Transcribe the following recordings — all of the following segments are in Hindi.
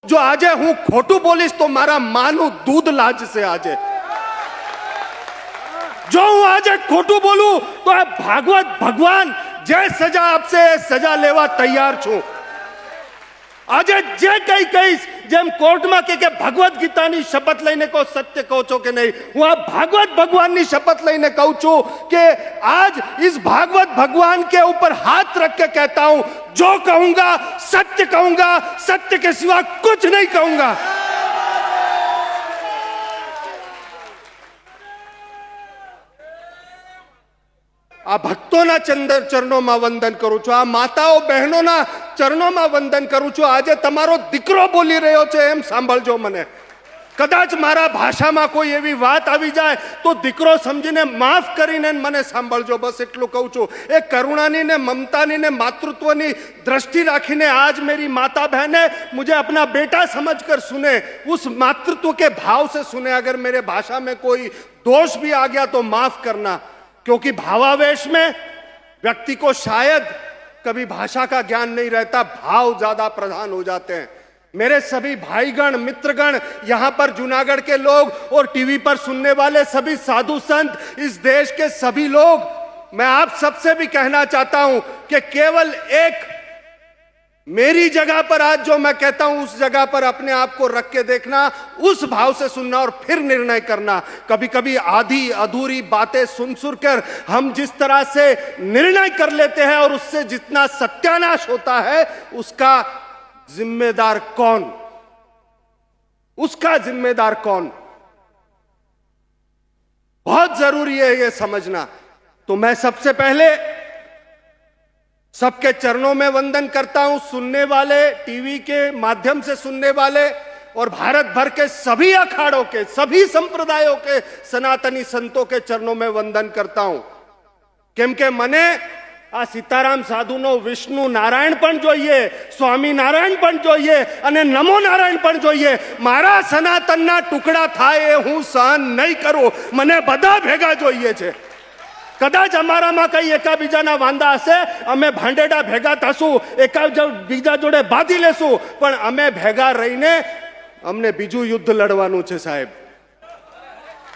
જો આજે હું ખોટું બોલીશ તો મારા માનું દૂધ લાજ से આજે જો હું આજે ખોટું બોલું તો આ ભાગવત ભગવાન જે સજા આપશે એ સજા લેવા તૈયાર છું। આજે જે કઈ કહીશ જેમ કોર્ટમાં કે ભગવત ગીતાની શપથ લઈને કહો સત્ય કહો છો કે નહીં, હું આ ભાગવત ભગવાનની શपथ લઈને કહું છું कि आज इस भागवत भगवान के ऊपर हाथ रख के कहता हूं जो कहूंगा सत्य के सिवा कुछ नहीं कहूंगा। आ भक्तों चरणों में वंदन करूं छुं, आ माताओं बहनों चरणों में वंदन करूं छुं। आज तमारो दीकरो बोली रह्यो छे एम सांभळजो मने। कदाच मारा भाषा में कोई एवी बात आवी जाए तो दीकरो समझीने माफ करीने मने सांभळजो, बस एटलुं कहूं छुं। ए करुणानी ने ममतानी ने मातृत्वनी दृष्टि राखीने आज मेरी माता बहने मुझे अपना बेटा समझकर सुने, उस मातृत्व के भाव से सुने। अगर मेरे भाषा में कोई दोष भी आ गया तो माफ करना, क्योंकि भावावेश में व्यक्ति को शायद कभी भाषा का ज्ञान नहीं रहता, भाव ज्यादा प्रधान हो जाते हैं। मेरे सभी भाईगण मित्रगण, यहां पर जूनागढ़ के लोग और टीवी पर सुनने वाले सभी साधु संत, इस देश के सभी लोग, मैं आप सबसे भी कहना चाहता हूं कि केवल एक मेरी जगह पर आज जो मैं कहता हूं उस जगह पर अपने आप को रख के देखना, उस भाव से सुनना और फिर निर्णय करना। कभी कभी आधी अधूरी बातें सुन कर हम जिस तरह से निर्णय कर लेते हैं और उससे जितना सत्यानाश होता है उसका जिम्मेदार कौन, उसका जिम्मेदार कौन, बहुत जरूरी है यह समझना। तो मैं सबसे पहले सबके चरणों में वंदन करता हूं, सुनने वाले, टीवी के माध्यम से सुनने वाले और भारत भर के सभी अखाड़ों के, सभी संप्रदायों के सनातनी संतों के चरणों में वंदन करता हूं। केम के मने आ सीताराम साधुनो विष्णु नारायण पण जोईए, स्वामी नारायण पण जोईए अने नमो नारायण पण जोईए। मारा सनातनना टुकड़ा थाय हूं सहन नहीं करूं, मने बधा भेगा जोईए छे। कदाच अमारामां कई एकाबीजाना वांदा हशे, अमे भांडेडा भेगा थशुं, एकाबीजा जोडे बांधी लेशुं, पण अमे भेगा रहीने अमने बीजुं युद्ध लड़वानुं छे साहेब।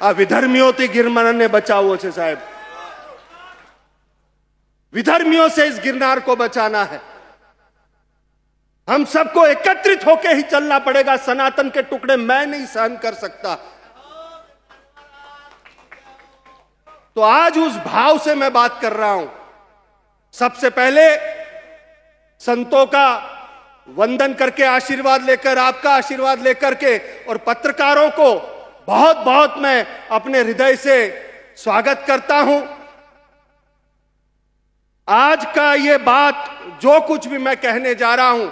आ विधर्मीओथी गिरनारने बचाववो छे साहेब, विधर्मियों से इस गिरनार को बचाना है। हम सबको एकत्रित होकर ही चलना पड़ेगा। सनातन के टुकड़े मैं नहीं सहन कर सकता। तो आज उस भाव से मैं बात कर रहा हूं। सबसे पहले संतों का वंदन करके आशीर्वाद लेकर, आपका आशीर्वाद लेकर के, और पत्रकारों को बहुत बहुत मैं अपने हृदय से स्वागत करता हूं। आज का ये बात जो कुछ भी मैं कहने जा रहा हूं,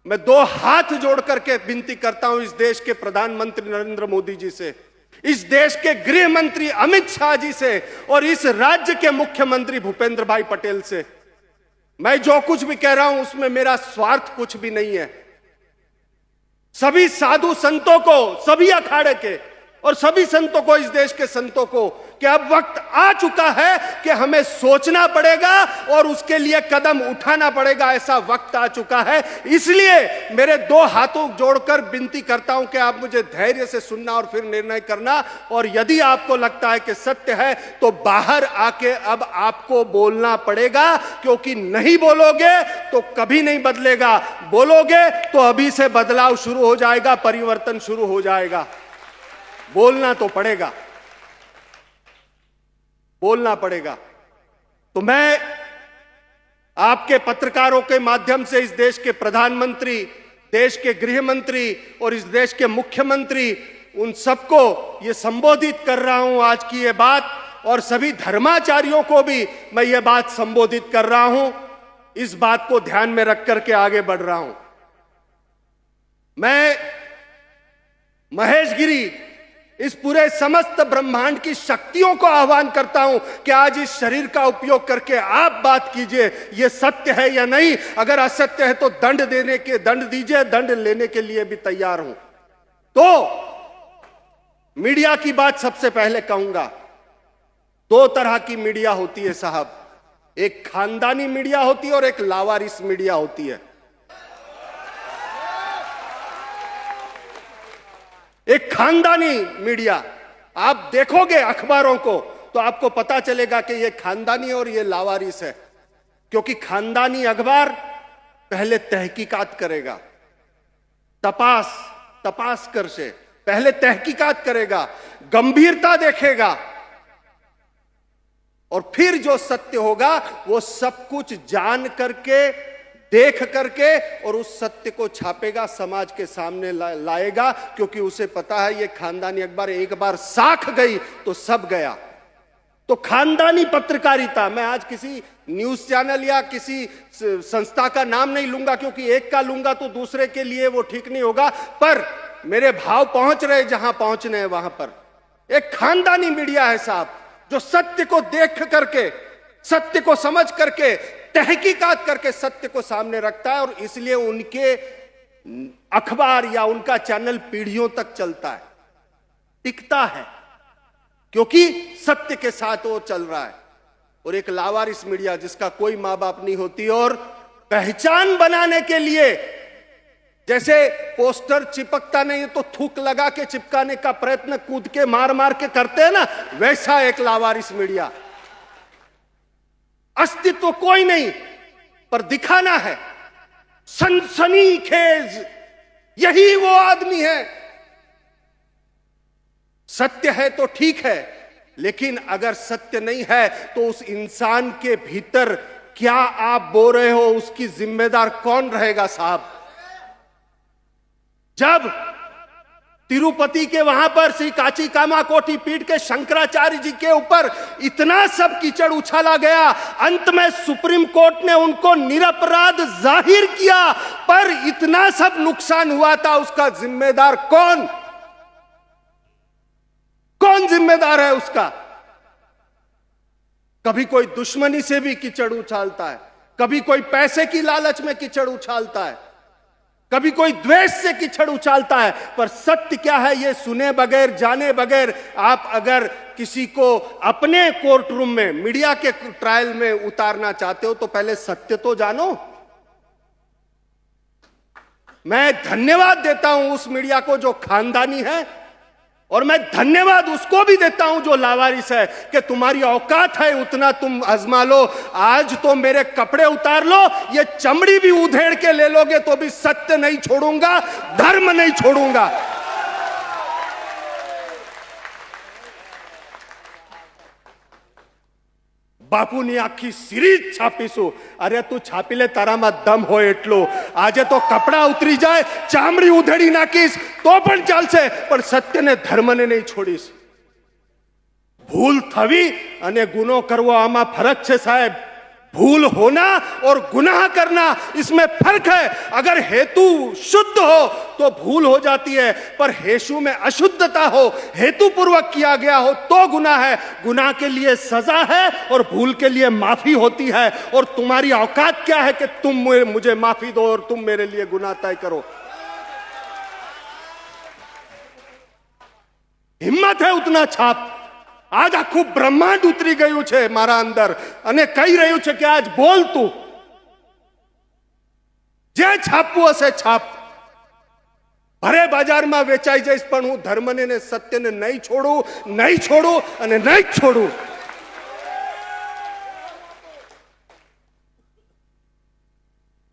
मैं दो हाथ जोड़ करके विनती करता हूं इस देश के प्रधानमंत्री नरेंद्र मोदी जी से, इस देश के गृह मंत्री अमित शाह जी से और इस राज्य के मुख्यमंत्री भूपेंद्र भाई पटेल से। मैं जो कुछ भी कह रहा हूं उसमें मेरा स्वार्थ कुछ भी नहीं है। सभी साधु संतों को, सभी अखाड़े के और सभी संतों को, इस देश के संतों को, कि अब वक्त आ चुका है कि हमें सोचना पड़ेगा और उसके लिए कदम उठाना पड़ेगा। ऐसा वक्त आ चुका है। इसलिए मेरे दो हाथों जोड़कर विनती करता हूं कि आप मुझे धैर्य से सुनना और फिर निर्णय करना। और यदि आपको लगता है कि सत्य है तो बाहर आके अब आपको बोलना पड़ेगा, क्योंकि नहीं बोलोगे तो कभी नहीं बदलेगा, बोलोगे तो अभी से बदलाव शुरू हो जाएगा, परिवर्तन शुरू हो जाएगा। बोलना तो पड़ेगा, बोलना पड़ेगा। तो मैं आपके पत्रकारों के माध्यम से इस देश के प्रधानमंत्री, देश के गृह मंत्री और इस देश के मुख्यमंत्री, उन सबको ये संबोधित कर रहा हूं आज की ये बात, और सभी धर्माचार्यों को भी मैं ये बात संबोधित कर रहा हूं। इस बात को ध्यान में रख करके आगे बढ़ रहा हूं। मैं महेश गिरी, इस पूरे समस्त ब्रह्मांड की शक्तियों को आह्वान करता हूं कि आज इस शरीर का उपयोग करके आप बात कीजिए, ये सत्य है या नहीं। अगर असत्य है तो दंड दीजिए, दंड लेने के लिए भी तैयार हूं। तो मीडिया की बात सबसे पहले कहूंगा। दो तरह की मीडिया होती है साहब, एक खानदानी मीडिया होती है और एक लावारिस मीडिया होती है। एक खानदानी मीडिया, आप देखोगे अखबारों को तो आपको पता चलेगा कि ये खानदानी और ये लावारिस है, क्योंकि खानदानी अखबार पहले तहकीकात करेगा, तपास कर से पहले तहकीकात करेगा, गंभीरता देखेगा, और फिर जो सत्य होगा वो सब कुछ जान करके, देख करके, और उस सत्य को छापेगा, समाज के सामने लाएगा, क्योंकि उसे पता है ये खानदानी अखबार एक बार साख गई तो सब गया। तो खानदानी पत्रकारिता, मैं आज किसी न्यूज चैनल या किसी संस्था का नाम नहीं लूंगा, क्योंकि एक का लूंगा तो दूसरे के लिए वो ठीक नहीं होगा, पर मेरे भाव पहुंच रहे जहां पहुंचने हैं वहां पर। एक खानदानी मीडिया है साहब, जो सत्य को देख करके, सत्य को समझ करके, तहकीकात करके सत्य को सामने रखता है, और इसलिए उनके अखबार या उनका चैनल पीढ़ियों तक चलता है, टिकता है, क्योंकि सत्य के साथ वो चल रहा है। और एक लावारिस मीडिया जिसका कोई मां बाप नहीं होती, और पहचान बनाने के लिए जैसे पोस्टर चिपकता नहीं तो थूक लगा के चिपकाने का प्रयत्न कूद के मार मार के करते हैं ना, वैसा एक लावारिस मीडिया। अस्तित्व कोई नहीं, पर दिखाना है, सनसनीखेज, यही वो आदमी है। सत्य है तो ठीक है, लेकिन अगर सत्य नहीं है तो उस इंसान के भीतर क्या आप बो रहे हो, उसकी जिम्मेदार कौन रहेगा साहब? जब तिरुपति के वहां पर श्री काची कामाकोटी पीठ के शंकराचार्य जी के ऊपर इतना सब कीचड़ उछाला गया, अंत में सुप्रीम कोर्ट ने उनको निरपराध जाहिर किया, पर इतना सब नुकसान हुआ था, उसका जिम्मेदार कौन जिम्मेदार है उसका? कभी कोई दुश्मनी से भी कीचड़ उछालता है, कभी कोई पैसे की लालच में कीचड़ उछालता है, कभी कोई द्वेष से कीचड़ उछालता है, पर सत्य क्या है ये सुने बगैर, जाने बगैर आप अगर किसी को अपने कोर्ट रूम में, मीडिया के ट्रायल में उतारना चाहते हो तो पहले सत्य तो जानो। मैं धन्यवाद देता हूं उस मीडिया को जो खानदानी है, और मैं धन्यवाद उसको भी देता हूं जो लावारिस है, कि तुम्हारी औकात है उतना तुम आजमा लो। आज तो मेरे कपड़े उतार लो, ये चमड़ी भी उधेड़ के ले लोगे तो भी सत्य नहीं छोड़ूंगा, धर्म नहीं छोड़ूंगा। બાપુની આખી સિરીઝ છાપીશું. અરે તું છાપી લે, તારામાં દમ હોય એટલું. આજે તો કપડા ઉતરી જાય, ચામડી ઉધેડી નાખીશ તો પણ ચાલશે, પણ સત્યને ધર્મને નહીં છોડીશ. ભૂલ થવી અને ગુનો કરવો આમાં ફરક છે સાહેબ. भूल होना और गुनाह करना, इसमें फर्क है. अगर हेतु शुद्ध हो तो भूल हो जाती है, पर हेतु में अशुद्धता हो, हेतु पूर्वक किया गया हो तो गुनाह है. गुनाह के लिए सजा है और भूल के लिए माफी होती है. और तुम्हारी औकात क्या है कि तुम मुझे माफी दो और तुम मेरे लिए गुनाह तय करो? हिम्मत है उतना छाप. आज आखू ब्रह्मांड उतरी गયું છે મારા અંદર અને કહી રહ્યું છે કે આજ બોલ તું, જે છાપવું હશે છાપ. ભરે બજારમાં વેચાઈ જઈશ, પણ હું ધર્મને ને સત્યને નહીં છોડું, નહીં છોડું અને નહીં છોડું.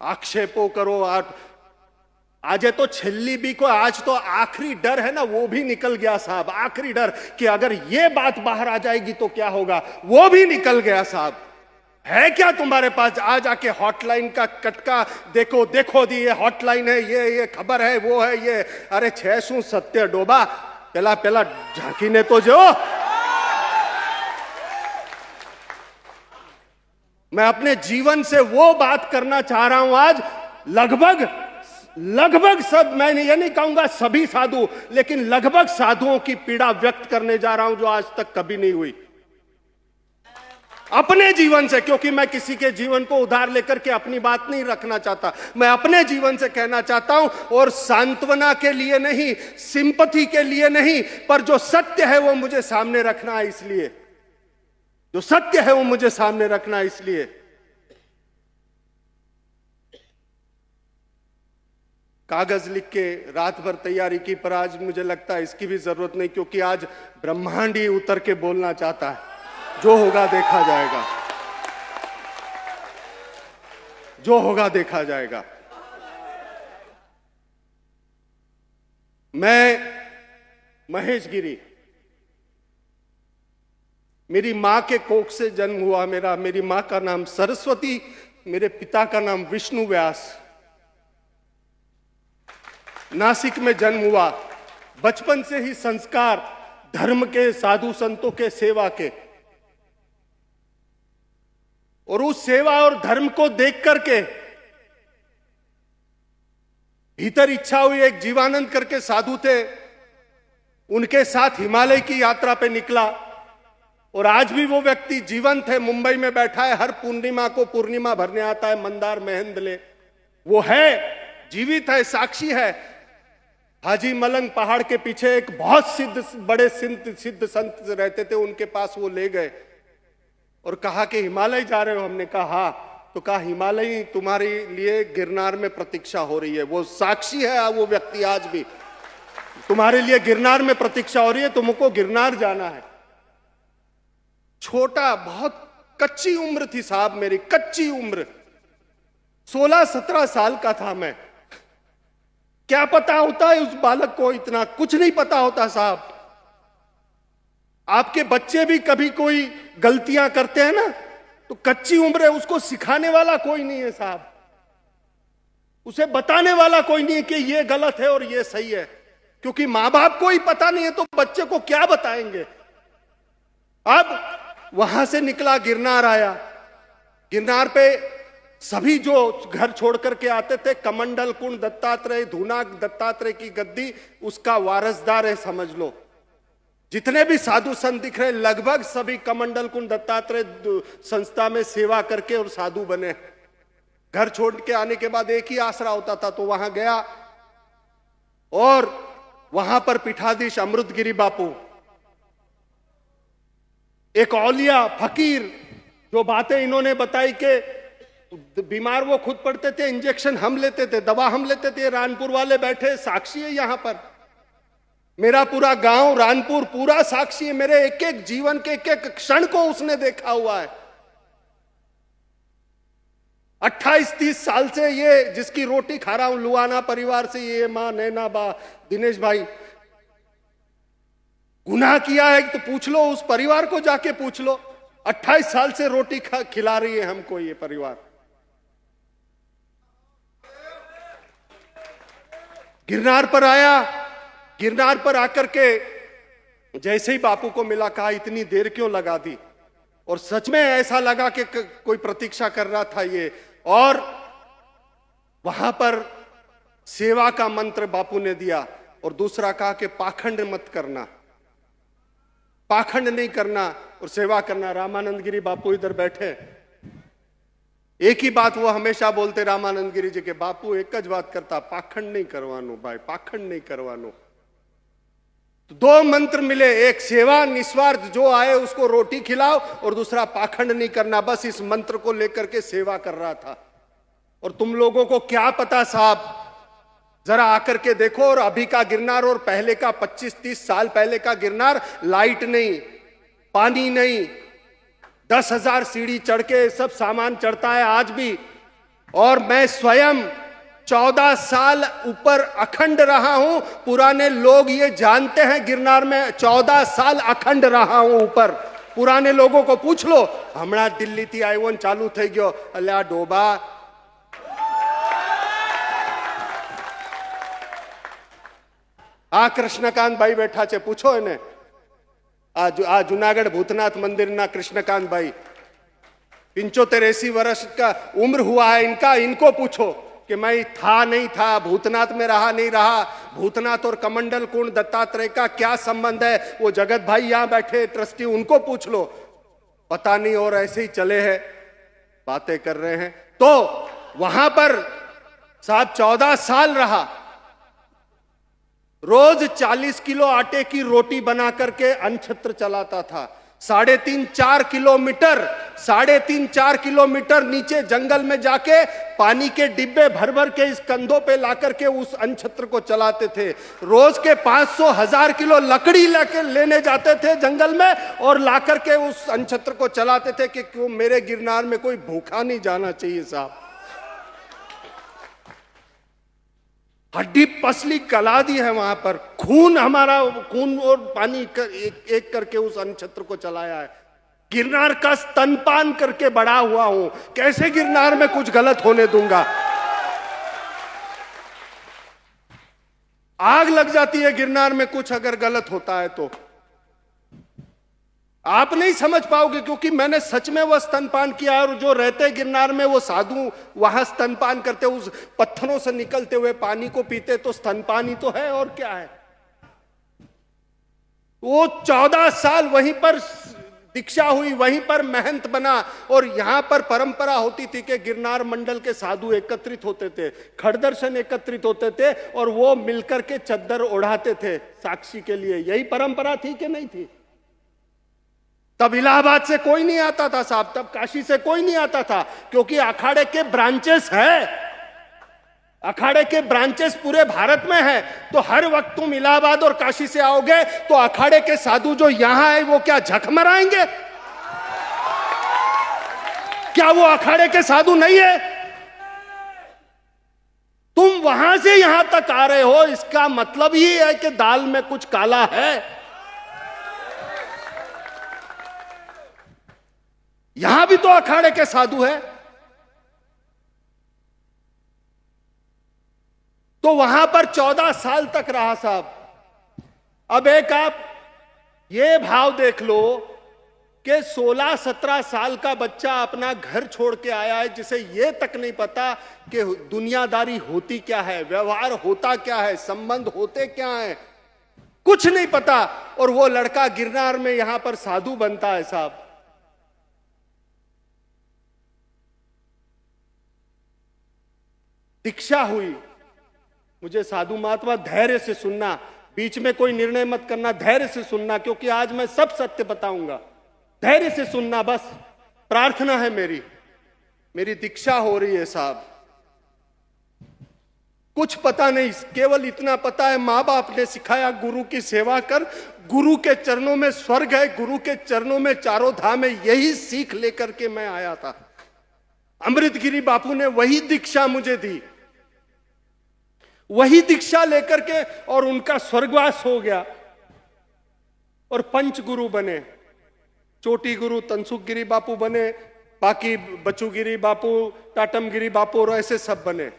आक्षेपों करो. आज तो छेल्ली भी को, आज तो आखिरी डर है ना, वो भी निकल गया साहब. आखिरी डर कि अगर ये बात बाहर आ जाएगी तो क्या होगा, वो भी निकल गया साहब. है क्या तुम्हारे पास? आज आके हॉटलाइन का कटका देखो, देखो दी, ये हॉटलाइन है, ये खबर है, वो है ये. अरे छे शू सत्य डोबा, पेला पेला झांकीने तो जो. मैं अपने जीवन से वो बात करना चाह रहा हूं आज. लगभग सब, मैं ये नहीं कहूंगा सभी साधु, लेकिन लगभग साधुओं की पीड़ा व्यक्त करने जा रहा हूं जो आज तक कभी नहीं हुई अपने जीवन से. क्योंकि मैं किसी के जीवन को उधार लेकर के अपनी बात नहीं रखना चाहता. मैं अपने जीवन से कहना चाहता हूं, और सांत्वना के लिए नहीं, सिंपथी के लिए नहीं, पर जो सत्य है वो मुझे सामने रखना है. इसलिए जो सत्य है वो मुझे सामने रखना है. इसलिए कागज लिख के रात भर तैयारी की, पर आज मुझे लगता है इसकी भी जरूरत नहीं, क्योंकि आज ब्रह्मांड ही उतर के बोलना चाहता है। जो होगा देखा जाएगा, जो होगा देखा जाएगा। मैं महेश गिरी, मेरी मां के कोख से जन्म हुआ मेरा। मेरी मां का नाम सरस्वती, मेरे पिता का नाम विष्णु व्यास। नासिक में जन्म हुआ। बचपन से ही संस्कार धर्म के, साधु संतों के, सेवा के, और उस सेवा और धर्म को देख करके भीतर इच्छा हुई। एक जीवानंद करके साधु थे, उनके साथ हिमालय की यात्रा पे निकला, और आज भी वो व्यक्ति जीवंत है, मुंबई में बैठा है। हर पूर्णिमा को पूर्णिमा भरने आता है मंदार महेंद्रले। वो है, जीवित है, साक्षी है। हाजी मलंग पहाड़ के पीछे एक बहुत बड़े सिद्ध संत रहते थे, उनके पास वो ले गए और कहा कि हिमालय जा रहे हो? हमने कहा हाँ। तो कहा हिमालय तुम्हारे लिए गिरनार में प्रतीक्षा हो रही है। वो साक्षी है, वो व्यक्ति आज भी, तुम्हारे लिए गिरनार में प्रतीक्षा हो रही है, तुमको गिरनार जाना है। छोटा, बहुत कच्ची उम्र थी साहब मेरी, कच्ची उम्र, 16-17 साल का था मैं। क्या पता होता है उस बालक को? इतना कुछ नहीं पता होता साहब। आपके बच्चे भी कभी कोई गलतियां करते हैं ना, तो कच्ची उम्र है, उसको सिखाने वाला कोई नहीं है साहब, उसे बताने वाला कोई नहीं है कि ये गलत है और ये सही है, क्योंकि मां बाप को ही पता नहीं है तो बच्चे को क्या बताएंगे। अब वहां से निकला, गिरनार आया। गिरनार पे सभी जो घर छोड़ करके आते थे, कमंडल कुंड दत्तात्रेय, धूना दत्तात्रेय की गद्दी, उसका वारसदार है समझ लो। जितने भी साधु संत दिख रहे, लगभग सभी कमंडल कुंड दत्तात्रेय संस्था में सेवा करके और साधु बने। घर छोड़ के आने के बाद एक ही आसरा होता था, तो वहां गया, और वहां पर पीठाधीश अमृतगिरी बापू, एक औलिया फकीर, जो बातें इन्होंने बताई कि बीमार वो खुद पड़ते थे, इंजेक्शन हम लेते थे, दवा हम लेते थे। रानपुर वाले बैठे, साक्षी है यहां पर। मेरा पूरा गांव रानपुर पूरा साक्षी है, मेरे एक एक जीवन के एक एक क्षण को उसने देखा हुआ है। 28-30 साल से ये जिसकी रोटी खा रहा हूं, लुआना परिवार से, ये मां नैना बा, दिनेश भाई, गुनाह किया है तो पूछ लो, उस परिवार को जाके पूछ लो। 28 साल से रोटी खिला रही है हमको ये परिवार। गिरनार पर आया, गिरनार पर आकर के जैसे ही बापू को मिला, कहा इतनी देर क्यों लगा दी? और सच में ऐसा लगा कि कोई प्रतीक्षा कर रहा था ये। और वहां पर सेवा का मंत्र बापू ने दिया, और दूसरा कहा कि पाखंड मत करना, पाखंड नहीं करना और सेवा करना। रामानंद गिरी बापू इधर बैठे, एक ही बात वो हमेशा बोलते रामानंद गिरी जी के, बापू एक ज बात करता, पाखंड नहीं करवानो भाई, पाखंड नहीं करवानो। तो 2 मंत्र मिले, एक सेवा निस्वार्थ, जो आए उसको रोटी खिलाओ, और दूसरा पाखंड नहीं करना। बस इस मंत्र को लेकर के सेवा कर रहा था। और तुम लोगों को क्या पता साहब, जरा आकर के देखो, और अभी का गिरनार और पहले का 25-30 साल पहले का गिरनार, लाइट नहीं, पानी नहीं, 10,000 सीढ़ी चढ़ के सब सामान चढ़ता है आज भी। और मैं स्वयं 14 साल ऊपर अखंड रहा हूं, पुराने लोग ये जानते हैं, गिरनार में 14 साल अखंड रहा हूं ऊपर। पुराने लोगों को पूछ लो, हमणा दिल्ली थी आयो ने चालू થઈ ગયો, અલ્યા ડોબા। આ કૃષ્ણકાંત ભાઈ બેઠા છે, પૂછો એને, आ जूनागढ़ भूतनाथ मंदिर ना कृष्णकांत भाई, 75-80 वर्ष का उम्र हुआ है इनका। इनको पूछो कि मैं था नहीं था, भूतनाथ में रहा नहीं रहा, भूतनाथ और कमंडल कुंड दत्तात्रेय का क्या संबंध है। वो जगत भाई यहां बैठे ट्रस्टी, उनको पूछ लो, पता नहीं, और ऐसे ही चले हैं, बातें कर रहे हैं। तो वहां पर साहब 14 साल रहा, रोज 40 किलो आटे की रोटी बना करके अन्न छत्र चलाता था। 3.5-4 किलोमीटर 3.5-4 किलोमीटर नीचे जंगल में जाके पानी के डिब्बे भर भर के इस कंधों पे लाकर के उस अनछत्र को चलाते थे। रोज के 500-1000 किलो लकड़ी लेने जाते थे जंगल में और लाकर के उस अनछत्र को चलाते थे कि क्यों मेरे गिरनार में कोई भूखा नहीं जाना चाहिए साहब। हड्डी पसली गला दी है वहां पर, खून और पानी एक करके उस अनछत्र को चलाया है। गिरनार का स्तनपान करके बड़ा हुआ हूं, कैसे गिरनार में कुछ गलत होने दूंगा। आग लग जाती है गिरनार में कुछ अगर गलत होता है तो। आप नहीं समझ पाओगे क्योंकि मैंने सच में वह स्तनपान किया और जो रहते गिरनार में वो साधु वहां स्तनपान करते, उस पत्थरों से निकलते हुए पानी को पीते, तो स्तनपान ही तो है और क्या है। वो 14 साल वहीं पर दीक्षा हुई, वहीं पर महंत बना और यहां पर परंपरा होती थी कि गिरनार मंडल के साधु एकत्रित होते थे, खड़दर्शन एकत्रित होते थे और वो मिलकर के चद्दर ओढ़ाते थे साक्षी के लिए। यही परंपरा थी कि नहीं थी? तब इलाहाबाद से कोई नहीं आता था साहब, तब काशी से कोई नहीं आता था, क्योंकि अखाड़े के ब्रांचेस है, अखाड़े के ब्रांचेस पूरे भारत में है। तो हर वक्त तुम इलाहाबाद और काशी से आओगे तो अखाड़े के साधु जो यहां है वो क्या झक मराएंगे? क्या वो अखाड़े के साधु नहीं है? तुम वहां से यहां तक आ रहे हो, इसका मतलब ही है कि दाल में कुछ काला है। यहां भी तो अखाड़े के साधु है। तो वहां पर 14 साल तक रहा साहब। अब एक आप ये भाव देख लो कि 16-17 साल का बच्चा अपना घर छोड़ के आया है, जिसे ये तक नहीं पता कि दुनियादारी होती क्या है, व्यवहार होता क्या है, संबंध होते क्या है, कुछ नहीं पता। और वो लड़का गिरनार में यहां पर साधु बनता है साहब। दीक्षा हुई, मुझे साधु महात्मा धैर्य से सुनना, बीच में कोई निर्णय मत करना, धैर्य से सुनना, क्योंकि आज मैं सब सत्य बताऊंगा। धैर्य से सुनना, बस प्रार्थना है मेरी। मेरी दीक्षा हो रही है साहब। कुछ पता नहीं, केवल इतना पता है मां बाप ने सिखाया गुरु की सेवा कर, गुरु के चरणों में स्वर्ग है, गुरु के चरणों में चारों धाम है। यही सीख लेकर के मैं आया था। अमृतगिरी बापू ने वही दीक्षा मुझे दी, वही दीक्षा लेकर के, और उनका स्वर्गवास हो गया और पंच गुरु बने। चोटी गुरु तनसुखगिरी बापू बने, बाकी बचूगिरी बापू, टाटमगिरी बापू और ऐसे सब बने।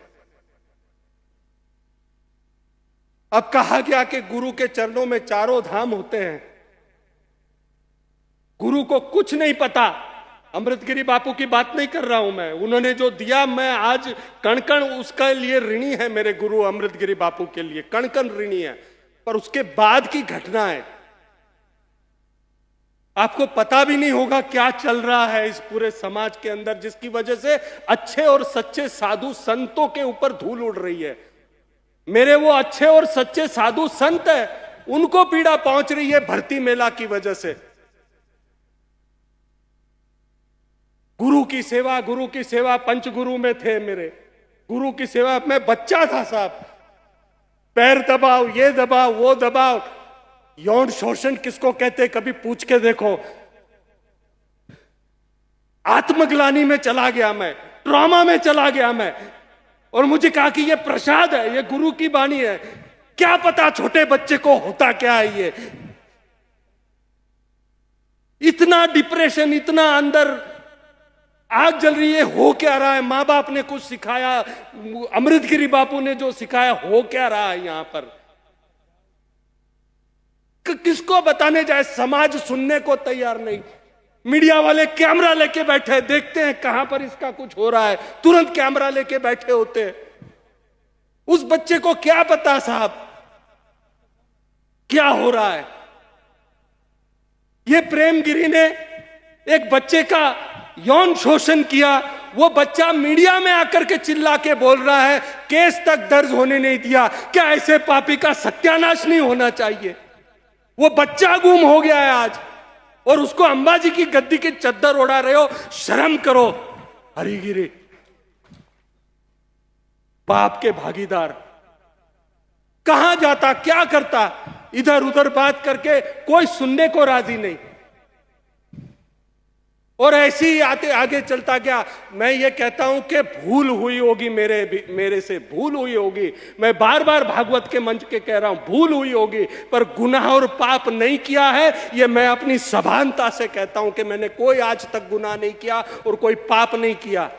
अब कहा गया कि गुरु के चरणों में चारों धाम होते हैं। गुरु को कुछ नहीं पता। अमृतगिरी बापू की बात नहीं कर रहा हूं मैं, उन्होंने जो दिया मैं आज कण कण उसके लिए ऋणी है। मेरे गुरु अमृतगिरी बापू के लिए कण कण ऋणी है। पर उसके बाद की घटना है, आपको पता भी नहीं होगा क्या चल रहा है इस पूरे समाज के अंदर, जिसकी वजह से अच्छे और सच्चे साधु संतों के ऊपर धूल उड़ रही है। मेरे वो अच्छे और सच्चे साधु संत है, उनको पीड़ा पहुंच रही है भर्ती मेला की वजह से। गुरु की सेवा पंचगुरु में थे मेरे। गुरु की सेवा में बच्चा था साहब। पैर दबाओ, ये दबाओ, वो दबाओ। यौन शोषण किसको कहते कभी पूछ के देखो। आत्मग्लानि में चला गया मैं, ट्रॉमा में चला गया मैं, और मुझे कहा कि ये प्रसाद है, ये गुरु की वाणी है। क्या पता छोटे बच्चे को होता क्या है ये। इतना डिप्रेशन, इतना अंदर आग जल रही है, हो क्या रहा है। मां बाप ने कुछ सिखाया, अमृतगिरी बापू ने जो सिखाया, हो क्या रहा है यहां पर। किसको बताने जाए, समाज सुनने को तैयार नहीं। मीडिया वाले कैमरा लेके बैठे, देखते हैं कहां पर इसका कुछ हो रहा है, तुरंत कैमरा लेके बैठे होते। उस बच्चे को क्या पता साहब क्या हो रहा है। ये प्रेमगिरी ने एक बच्चे का यौन शोषण किया, वो बच्चा मीडिया में आकर के चिल्ला के बोल रहा है, केस तक दर्ज होने नहीं दिया। क्या ऐसे पापी का सत्यानाश नहीं होना चाहिए। वो बच्चा गुम हो गया है आज। और उसको अंबाजी की गद्दी की चद्दर उड़ा रहे हो। शर्म करो हरिगिरी, पाप के भागीदार। कहां जाता, क्या करता, इधर उधर बात करके कोई सुनने को राजी नहीं, और ऐसे ही आते आगे चलता गया। मैं ये कहता हूं कि भूल हुई होगी, मेरे से भूल हुई होगी। मैं बार बार भागवत के मंच के कह रहा हूं, भूल हुई होगी, पर गुनाह और पाप नहीं किया है। ये मैं अपनी सभानता से कहता हूं कि मैंने कोई आज तक गुनाह नहीं किया और कोई पाप नहीं किया।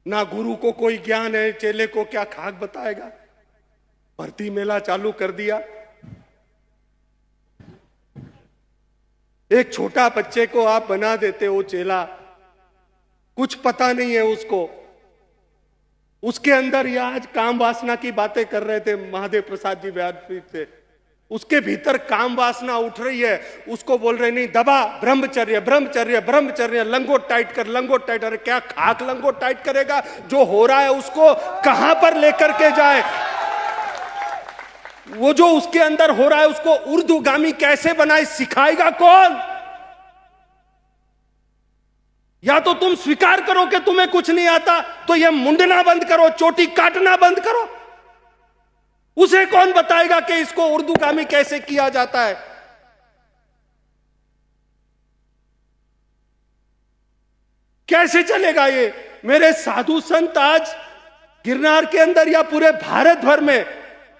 ना गुरु को कोई ज्ञान है, चेले को क्या खाक बताएगा। भर्ती मेला चालू कर दिया। एक छोटा बच्चे को आप बना देते हो चेला, कुछ पता नहीं है उसको। उसके अंदर ये आज काम वासना की बातें कर रहे थे महादेव प्रसाद जी व्यासपीठ से, उसके भीतर काम वासना उठ रही है। उसको बोल रहे नहीं दबा, ब्रह्मचर्य ब्रह्मचर्य ब्रह्मचर्य, लंगोट टाइट कर, लंगोट टाइट। अरे क्या खाक लंगोट टाइट करेगा, जो हो रहा है उसको कहां पर लेकर के जाए। वो जो उसके अंदर हो रहा है उसको ऊर्ध्वगामी कैसे बनाए, सिखाएगा कौन। या तो तुम स्वीकार करो कि तुम्हें कुछ नहीं आता, तो ये मुंडना बंद करो, चोटी काटना बंद करो। उसे कौन बताएगा कि इसको ऊर्ध्वगामी कैसे किया जाता है। कैसे चलेगा ये। मेरे साधु संत आज गिरनार के अंदर या पूरे भारत भर में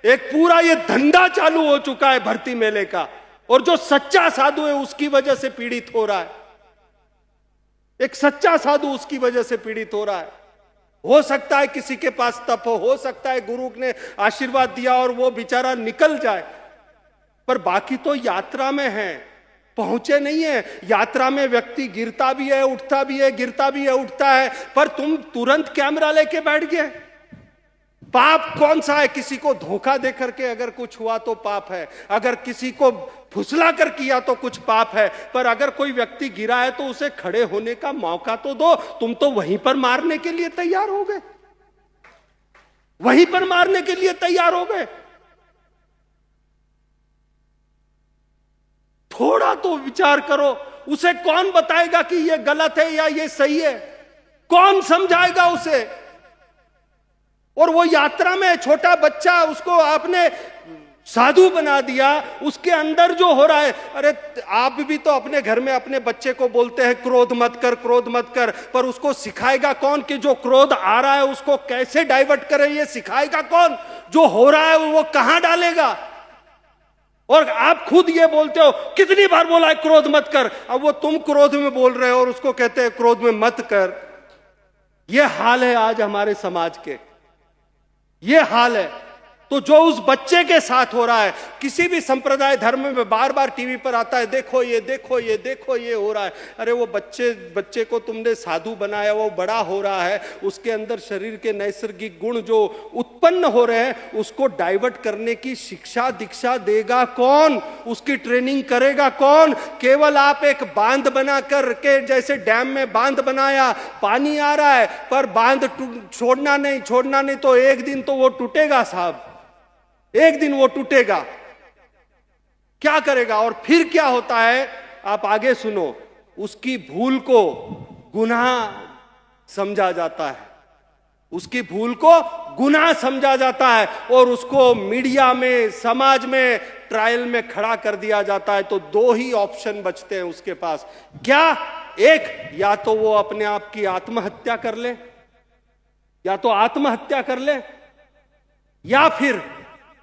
एक पूरा ये धंधा चालू हो चुका है भर्ती मेले का, और जो सच्चा साधु है उसकी वजह से पीड़ित हो रहा है। एक सच्चा साधु उसकी वजह से पीड़ित हो रहा है। हो सकता है किसी के पास तप हो सकता है गुरु ने आशीर्वाद दिया और वो बेचारा निकल जाए, पर बाकी तो यात्रा में है, पहुंचे नहीं है। यात्रा में व्यक्ति गिरता भी है, उठता भी है, गिरता भी है, उठता है, पर तुम तुरंत कैमरा लेके बैठ गए। पाप कौन सा है। किसी को धोखा दे करके अगर कुछ हुआ तो पाप है, अगर किसी को फुसला कर किया तो कुछ पाप है, पर अगर कोई व्यक्ति गिरा है तो उसे खड़े होने का मौका तो दो। तुम तो वहीं पर मारने के लिए तैयार हो गए, वहीं पर मारने के लिए तैयार हो गए। थोड़ा तो विचार करो। उसे कौन बताएगा कि यह गलत है या यह सही है, कौन समझाएगा उसे। और वो यात्रा में छोटा बच्चा, उसको आपने साधु बना दिया। उसके अंदर जो हो रहा है, अरे आप भी तो अपने घर में अपने बच्चे को बोलते हैं क्रोध मत कर, क्रोध मत कर, पर उसको सिखाएगा कौन कि जो क्रोध आ रहा है उसको कैसे डाइवर्ट करे। ये सिखाएगा कौन। जो हो रहा है वो कहां डालेगा। और आप खुद ये बोलते हो, कितनी बार बोला है क्रोध मत कर, अब वो तुम क्रोध में बोल रहे हो और उसको कहते हैं क्रोध में मत कर। ये हाल है आज हमारे समाज के, ये हाल है। तो जो उस बच्चे के साथ हो रहा है, किसी भी संप्रदाय धर्म में बार बार टीवी पर आता है, देखो ये देखो ये देखो ये हो रहा है। अरे वो बच्चे को तुमने साधु बनाया, वो बड़ा हो रहा है, उसके अंदर शरीर के नैसर्गिक गुण जो उत्पन्न हो रहे हैं उसको डाइवर्ट करने की शिक्षा दीक्षा देगा कौन, उसकी ट्रेनिंग करेगा कौन। केवल आप एक बांध बना करके, जैसे डैम में बांध बनाया, पानी आ रहा है पर बांध छोड़ना नहीं तो एक दिन तो वो टूटेगा साहब, एक दिन वो टूटेगा। क्या करेगा। और फिर क्या होता है, आप आगे सुनो। उसकी भूल को गुनाह समझा जाता है, उसकी भूल को गुनाह समझा जाता है और उसको मीडिया में, समाज में, ट्रायल में खड़ा कर दिया जाता है। तो दो ही ऑप्शन बचते हैं उसके पास। क्या। एक, या तो वो अपने आप की आत्महत्या कर ले, या तो आत्महत्या कर ले, या फिर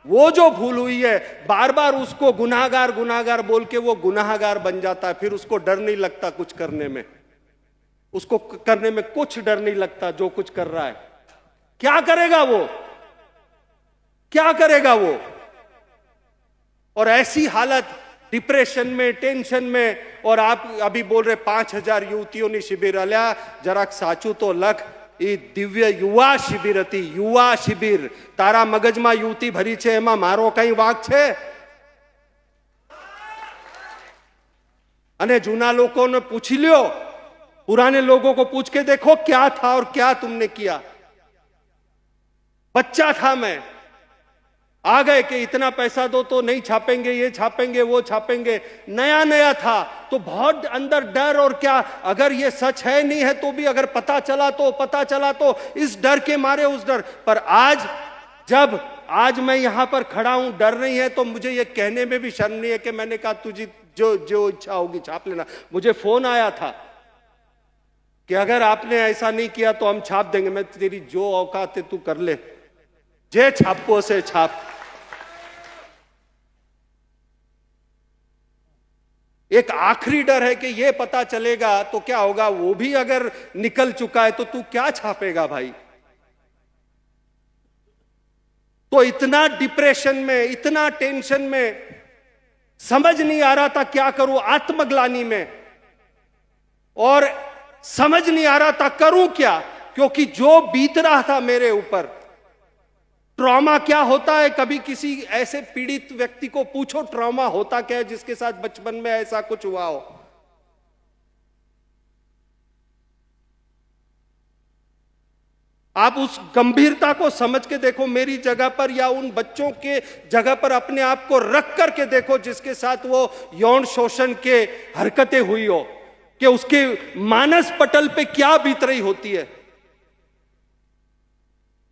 वो जो भूल हुई है बार बार उसको गुनाहगार गुनाहगार बोल के वो गुनाहगार बन जाता है। फिर उसको डर नहीं लगता कुछ करने में, उसको करने में कुछ डर नहीं लगता जो कुछ कर रहा है। क्या करेगा वो, क्या करेगा वो। और ऐसी हालत, डिप्रेशन में, टेंशन में। और आप अभी बोल रहे 5,000 युवतियों ने शिविर आल्या, जरा साचू तो लख। એ દિવ્ય યુવા શિબિર હતી, યુવા શિબિર। તારા મગજમાં યુવતી ભરી છે, એમાં મારો કઈ વાંક છે? અને જૂના લોકોને પૂછી લ્યો, पुराने लोगों को पूछ के देखो क्या था और क्या तुमने किया। बच्चा था मैं, आ गए कि इतना पैसा दो तो नहीं छापेंगे, ये छापेंगे, वो छापेंगे। नया नया था तो बहुत अंदर डर, और क्या अगर ये सच है नहीं है तो भी अगर पता चला तो इस डर के मारे उस डर पर आज मैं यहां पर खड़ा हूं, डर नहीं है तो मुझे ये कहने में भी शर्म नहीं है कि मैंने कहा तुझे जो जो इच्छा होगी छाप लेना। मुझे फोन आया था कि अगर आपने ऐसा नहीं किया तो हम छाप देंगे। मैं तेरी जो औकात है तू कर ले, जे छापो से छाप। एक आखिरी डर है कि ये पता चलेगा तो क्या होगा, वो भी अगर निकल चुका है तो तू क्या छापेगा भाई। तो इतना डिप्रेशन में, इतना टेंशन में, समझ नहीं आ रहा था क्या करूं, आत्मग्लानि में, और समझ नहीं आ रहा था करूं क्या, क्योंकि जो बीत रहा था मेरे ऊपर। ट्रॉमा क्या होता है, कभी किसी ऐसे पीड़ित व्यक्ति को पूछो ट्रॉमा होता क्या है जिसके साथ बचपन में ऐसा कुछ हुआ हो। आप उस गंभीरता को समझ के देखो मेरी जगह पर या उन बच्चों के जगह पर अपने आप को रख करके देखो जिसके साथ वो यौन शोषण के हरकतें हुई हो, कि उसके मानस पटल पे क्या बीत रही होती है।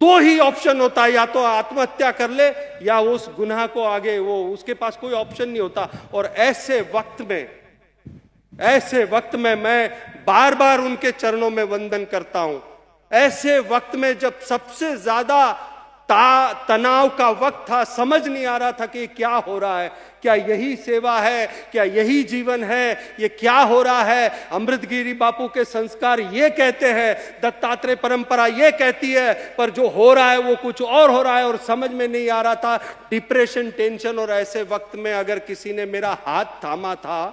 तो ही ऑप्शन होता है, या तो आत्महत्या कर ले या उस गुनाह को आगे, वो उसके पास कोई ऑप्शन नहीं होता। और ऐसे वक्त में मैं बार बार उनके चरणों में वंदन करता हूं। ऐसे वक्त में जब सबसे ज्यादा तनाव का वक्त था, समझ नहीं आ रहा था कि क्या हो रहा है, क्या यही सेवा है, क्या यही जीवन है, ये क्या हो रहा है। अमृतगिरी बापू के संस्कार ये कहते हैं, दत्तात्रेय परंपरा ये कहती है, पर जो हो रहा है वो कुछ और हो रहा है और समझ में नहीं आ रहा था। डिप्रेशन, टेंशन, और ऐसे वक्त में अगर किसी ने मेरा हाथ थामा था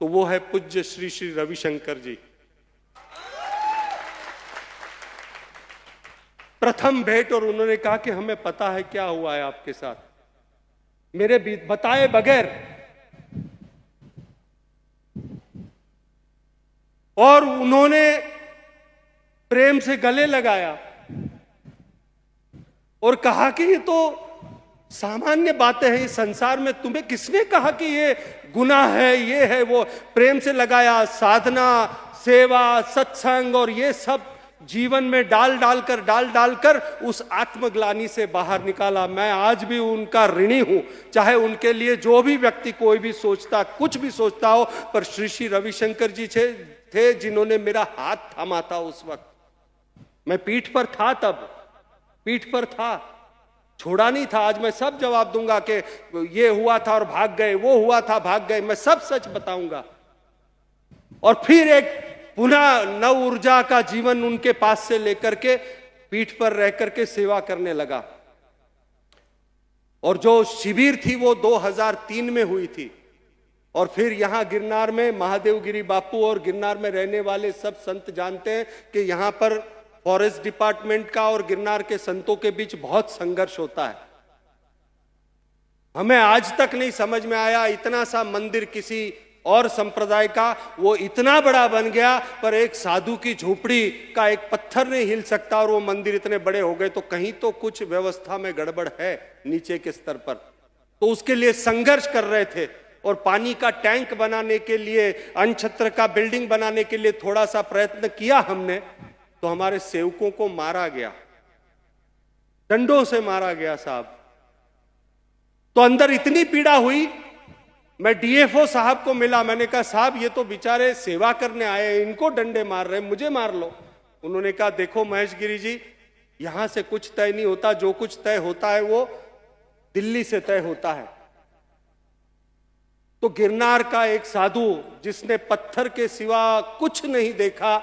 तो वो है पूज्य श्री श्री रविशंकर जी। प्रथम भेंट, और उन्होंने कहा कि हमें पता है क्या हुआ है आपके साथ, मेरे बताए बगैर। और उन्होंने प्रेम से गले लगाया और कहा कि ये तो सामान्य बातें हैं इस संसार में, तुम्हें किसने कहा कि ये गुनाह है, ये है वो। प्रेम से लगाया, साधना, सेवा, सत्संग और ये सब जीवन में डाल डालकर उस आत्मग्लानि से बाहर निकाला। मैं आज भी उनका ऋणी हूं, चाहे उनके लिए जो भी व्यक्ति कोई भी सोचता, कुछ भी सोचता हो, पर श्री श्री रविशंकर जी थे जिन्होंने मेरा हाथ थामा था उस वक्त। मैं पीठ पर था, तब पीठ पर था, छोड़ा नहीं था। आज मैं सब जवाब दूंगा कि ये हुआ था और भाग गए, वो हुआ था भाग गए, मैं सब सच बताऊंगा। और फिर एक पुनः नव ऊर्जा का जीवन उनके पास से लेकर के पीठ पर रह करके सेवा करने लगा। और जो शिविर थी वो 2003 में हुई थी। और फिर यहां गिरनार में महादेवगिरी बापू और गिरनार में रहने वाले सब संत जानते हैं कि यहां पर फॉरेस्ट डिपार्टमेंट का और गिरनार के संतों के बीच बहुत संघर्ष होता है। हमें आज तक नहीं समझ में आया, इतना सा मंदिर किसी और संप्रदाय का वो इतना बड़ा बन गया, पर एक साधु की झोपड़ी का एक पत्थर नहीं हिल सकता और वो मंदिर इतने बड़े हो गए। तो कहीं तो कुछ व्यवस्था में गड़बड़ है नीचे के स्तर पर। तो उसके लिए संघर्ष कर रहे थे। और पानी का टैंक बनाने के लिए, अनछत्र का बिल्डिंग बनाने के लिए थोड़ा सा प्रयत्न किया हमने, तो हमारे सेवकों को मारा गया, डंडों से मारा गया साहब। तो अंदर इतनी पीड़ा हुई। मैं डीएफओ साहब को मिला, मैंने कहा साहब ये तो बेचारे सेवा करने आए, इनको डंडे मार रहे, मुझे मार लो। उन्होंने कहा देखो महेश गिरी जी, यहां से कुछ तय नहीं होता, जो कुछ तय होता है वो दिल्ली से तय होता है। तो गिरनार का एक साधु जिसने पत्थर के सिवा कुछ नहीं देखा,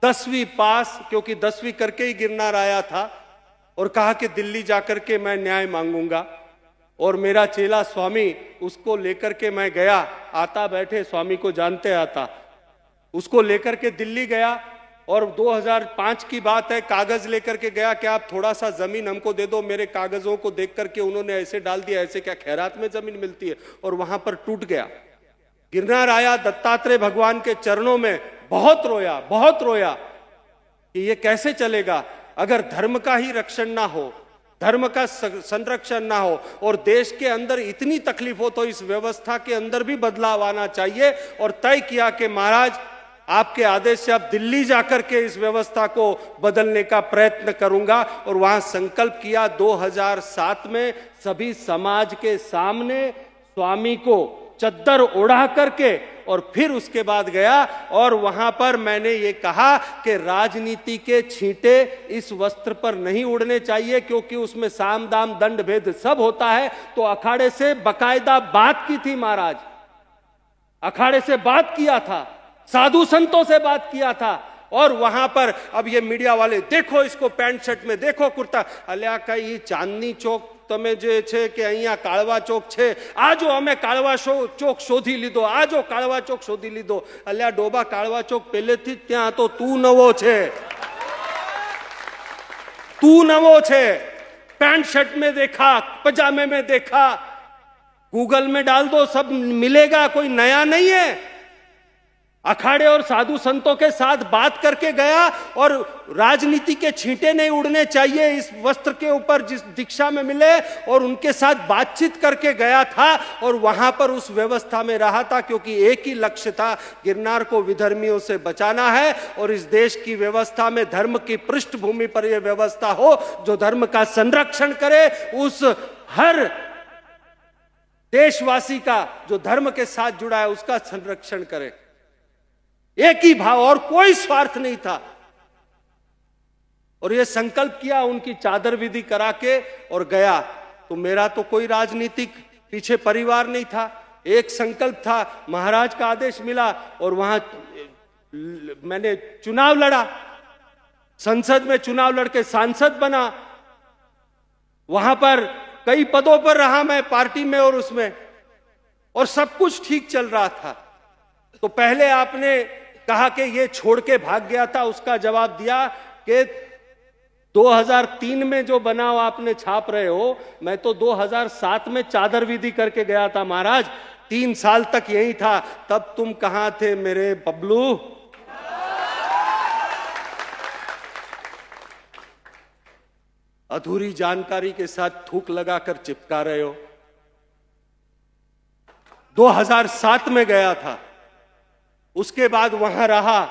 10वीं पास, क्योंकि 10वीं करके ही गिरनार आया था, और कहा कि दिल्ली जाकर के मैं न्याय मांगूंगा। और मेरा चेला स्वामी, उसको लेकर के मैं गया, आता बैठे, स्वामी को जानते आता, उसको लेकर के दिल्ली गया। और 2005 की बात है, कागज लेकर के गया कि आप थोड़ा सा जमीन हमको दे दो। मेरे कागजों को देख करके उन्होंने ऐसे डाल दिया, ऐसे क्या खैरात में जमीन मिलती है, और वहां पर टूट गया। गिरनार आया, दत्तात्रेय भगवान के चरणों में बहुत रोया कि ये कैसे चलेगा अगर धर्म का ही रक्षण ना हो, धर्म का संरक्षण ना हो और देश के अंदर इतनी तकलीफ हो तो इस व्यवस्था के अंदर भी बदलाव आना चाहिए। और तय किया कि महाराज आपके आदेश से अब दिल्ली जाकर के इस व्यवस्था को बदलने का प्रयत्न करूंगा। और वहां संकल्प किया 2007 में सभी समाज के सामने स्वामी को चद्दर ओढ़ा करके, और फिर उसके बाद गया और वहां पर मैंने ये कहा कि राजनीति के छींटे इस वस्त्र पर नहीं उड़ने चाहिए, क्योंकि उसमें साम दाम दंड भेद सब होता है। तो अखाड़े से बकायदा बात की थी महाराज, अखाड़े से बात किया था, साधु संतों से बात किया था। और वहां पर अब ये मीडिया वाले देखो इसको पैंट शर्ट में, देखो कुर्ता, अल्या कई चांदनी चौक તમે જે છે કે અહીંયા કાળવા ચોક છે, આજો અમે કાળવા ચોક શોધી લીધો, આજો કાળવા ચોક શોધી લીધો। અલ્યા ડોબા કાળવા ચોક પહેલેથી જ ત્યાં હતો, તું નવો છે, તું નવો છે। पैंट शर्ट में देखा, पजामे में देखा, गूगल में डाल दो सब मिलेगा, कोई नया नहीं है। अखाड़े और साधु संतों के साथ बात करके गया और राजनीति के छींटे नहीं उड़ने चाहिए इस वस्त्र के ऊपर जिस दीक्षा में मिले, और उनके साथ बातचीत करके गया था और वहां पर उस व्यवस्था में रहा था, क्योंकि एक ही लक्ष्य था, गिरनार को विधर्मियों से बचाना है और इस देश की व्यवस्था में धर्म की पृष्ठभूमि पर यह व्यवस्था हो जो धर्म का संरक्षण करे, उस हर देशवासी का जो धर्म के साथ जुड़ा है उसका संरक्षण करे। एक ही भाव और कोई स्वार्थ नहीं था। और यह संकल्प किया, उनकी चादर विधि करा के और गया। तो मेरा तो कोई राजनीतिक पीछे परिवार नहीं था, एक संकल्प था, महाराज का आदेश मिला और वहां मैंने चुनाव लड़ा, संसद में चुनाव लड़के सांसद बना, वहां पर कई पदों पर रहा मैं पार्टी में और उसमें, और सब कुछ ठीक चल रहा था। तो पहले आपने कहा कि ये छोड़ के भाग गया था, उसका जवाब दिया कि 2003 में जो बनाव आपने छाप रहे हो, मैं तो 2007 में चादर विधि करके गया था महाराज, 3 साल तक यही था, तब तुम कहां थे मेरे बबलू? अधूरी जानकारी के साथ थूक लगाकर चिपका रहे हो। 2007 में गया था, उसके बाद वहां रहा,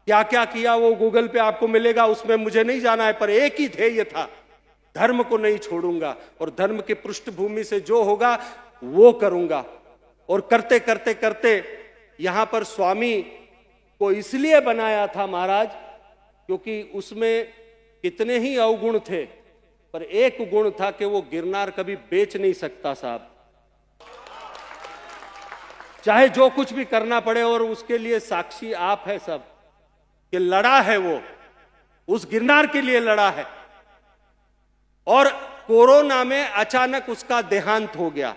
क्या क्या किया वो गूगल पे आपको मिलेगा, उसमें मुझे नहीं जाना है, पर एक ही ध्येय था, धर्म को नहीं छोड़ूंगा और धर्म की पृष्ठभूमि से जो होगा वो करूंगा। और करते करते करते यहां पर स्वामी को इसलिए बनाया था महाराज, क्योंकि उसमें कितने ही अवगुण थे, पर एक गुण था कि वो गिरनार कभी बेच नहीं सकता साहब, चाहे जो कुछ भी करना पड़े। और उसके लिए साक्षी आप है सब, कि लड़ा है वो, उस गिरनार के लिए लड़ा है। और कोरोना में अचानक उसका देहांत हो गया,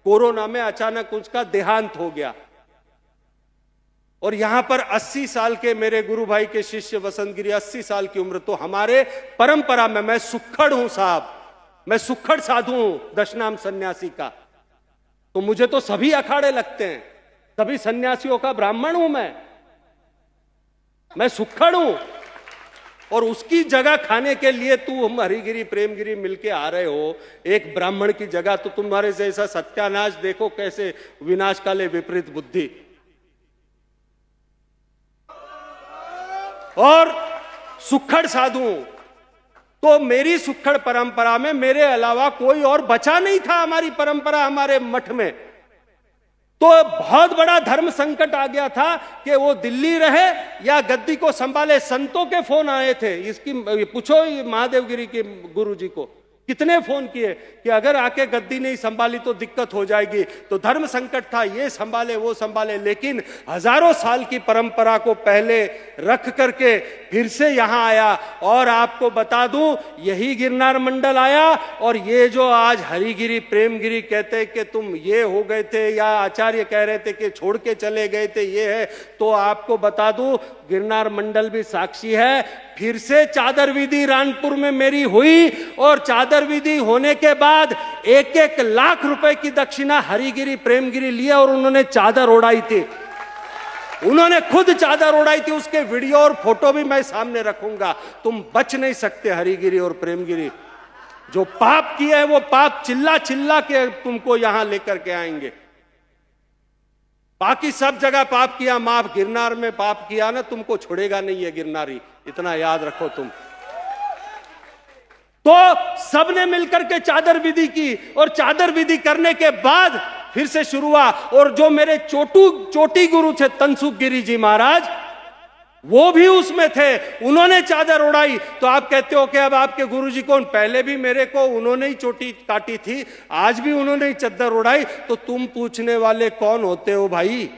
कोरोना में अचानक उसका देहांत हो गया। और यहां पर 80 साल के मेरे गुरु भाई के शिष्य वसंत गिरी, 80 साल की उम्र, तो हमारे परंपरा में मैं सुक्खड़ हूं साहब, मैं सुक्खड़ साधु हूं, दशनाम सन्यासी का। तो मुझे तो सभी अखाड़े लगते हैं, सभी सन्यासियों का ब्राह्मण हूं मैं सुक्खड़ हूं। और उसकी जगह खाने के लिए तुम हरिगिरी प्रेमगिरी मिलके आ रहे हो, एक ब्राह्मण की जगह, तो तुम्हारे जैसा सत्यानाश देखो कैसे विनाश काले विपरीत बुद्धि। और सुक्खड़ साधु, तो मेरी सुक्खड़ परंपरा में मेरे अलावा कोई और बचा नहीं था, हमारी परंपरा, हमारे मठ में। तो बहुत बड़ा धर्म संकट आ गया था कि वो दिल्ली रहे या गद्दी को संभाले। संतों के फोन आए थे, इसकी पूछो महादेवगिरी के गुरु जी को, कितने फोन किए कि अगर आके गद्दी नहीं संभाली तो दिक्कत हो जाएगी। तो धर्म संकट था, ये संभाले वो संभाले, लेकिन हजारों साल की परंपरा को पहले रख करके फिर से यहां आया। और आपको बता दूं, यही गिरनार मंडल आया, और ये जो आज हरिगिरी प्रेमगिरी कहते कि तुम ये हो गए थे, या आचार्य कह रहे थे कि छोड़ के चले गए थे, ये है, तो आपको बता दूं गिरनार मंडल भी साक्षी है। फिर से चादर विधि रानपुर में मेरी हुई, और चादर विधि होने के बाद 1-1 लाख रुपए की दक्षिणा हरिगिरी प्रेमगिरी लिया और उन्होंने चादर ओढ़ाई थी, उन्होंने खुद चादर ओढ़ाई थी। उसके वीडियो और फोटो भी मैं सामने रखूंगा। तुम बच नहीं सकते हरिगिरी और प्रेमगिरी। जो पाप किया है वो पाप चिल्ला चिल्ला के तुमको यहां लेकर के आएंगे। बाकी सब जगह पाप किया, माफ गिरनार में पाप किया ना, तुमको छोड़ेगा नहीं है गिरनारी, इतना याद रखो तुम। तो सबने मिलकर के चादर विधि की, और चादर विधि करने के बाद फिर से शुरू हुआ। और जो मेरे चोटी गुरु थे तनसुख गिरी जी महाराज, वो भी उसमें थे, उन्होंने चादर उड़ाई। तो आप कहते हो कि अब आपके गुरुजी कौन? पहले भी मेरे को उन्होंने ही चोटी काटी थी, आज भी उन्होंने ही चादर उड़ाई, तो तुम पूछने वाले कौन होते हो भाई?